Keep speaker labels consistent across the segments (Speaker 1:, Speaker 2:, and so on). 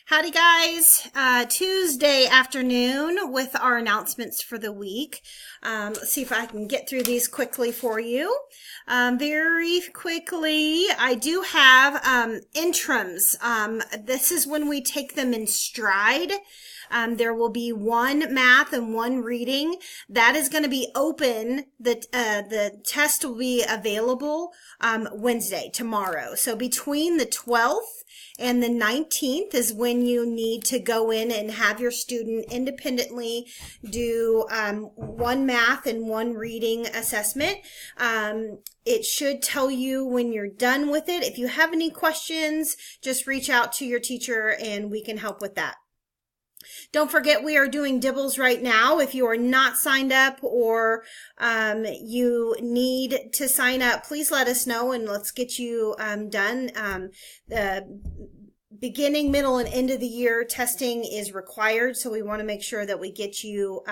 Speaker 1: Howdy guys, Tuesday afternoon with our announcements for the week. Let's see if I can get through these quickly for you. Very quickly, I do have interims. This is when we take them in stride. There will be one math and one reading. That is going to be open. The test will be available Wednesday, tomorrow. So between the 12th and the 19th is when you need to go in and have your student independently do one math and one reading assessment. It should tell you when you're done with it. If you have any questions, just reach out to your teacher and we can help with that. Don't forget, we are doing Dibbles right now. If you are not signed up or you need to sign up, please let us know and let's get you done. The beginning, middle, and end of the year testing is required, so we want to make sure that we get you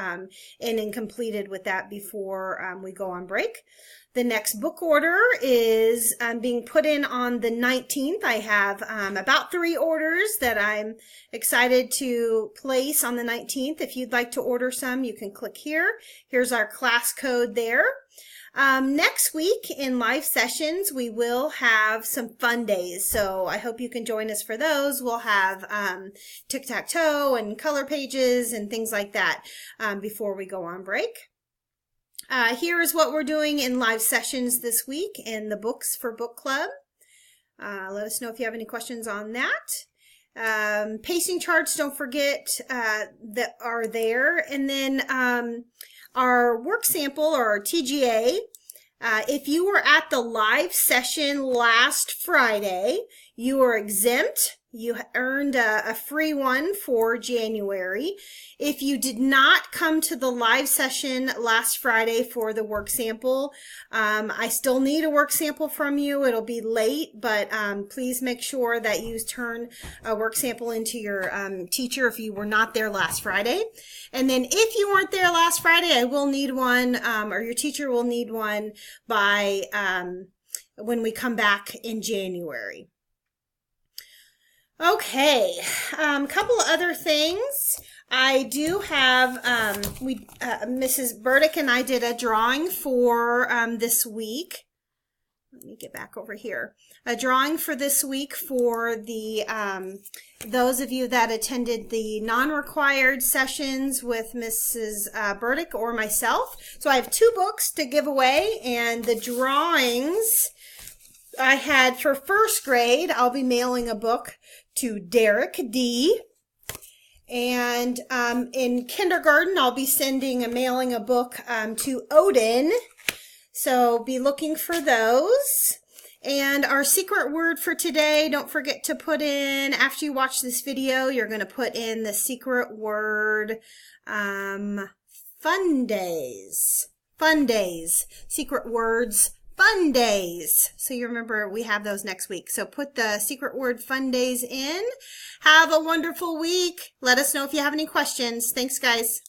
Speaker 1: in and completed with that before we go on break. The next book order is being put in on the 19th. I have about 3 orders that I'm excited to place on the 19th. If you'd like to order some, you can click here. Here's our class code there. Next week in live sessions, we will have some fun days. So I hope you can join us for those. We'll have tic-tac-toe and color pages and things like that before we go on break. Here is what we're doing in live sessions this week in the books for book club. Let us know if you have any questions on that. Pacing charts, don't forget, that are there. And then our work sample, or our TGA, if you were at the live session last Friday, you are exempt. You earned a free one for January. If you did not come to the live session last Friday for the work sample, I still need a work sample from you. It'll be late, but please make sure that you turn a work sample into your teacher if you were not there last Friday. And then if you weren't there last Friday, I will need one, or your teacher will need one by when we come back in January. Okay, couple of other things. I do have, Mrs. Burdick and I did a drawing for this week. Let me get back over here. A drawing for this week for the those of you that attended the non-required sessions with Mrs. Burdick or myself. So I have 2 books to give away, and the drawings I had for first grade, I'll be mailing a book to Derek D. And in kindergarten, I'll be mailing a book to Odin. So be looking for those. And our secret word for today, don't forget to put in, after you watch this video, you're going to put in the secret word fun days. Fun days. Secret words. Fun days. So you remember we have those next week. So put the secret word fun days in. Have a wonderful week. Let us know if you have any questions. Thanks, guys.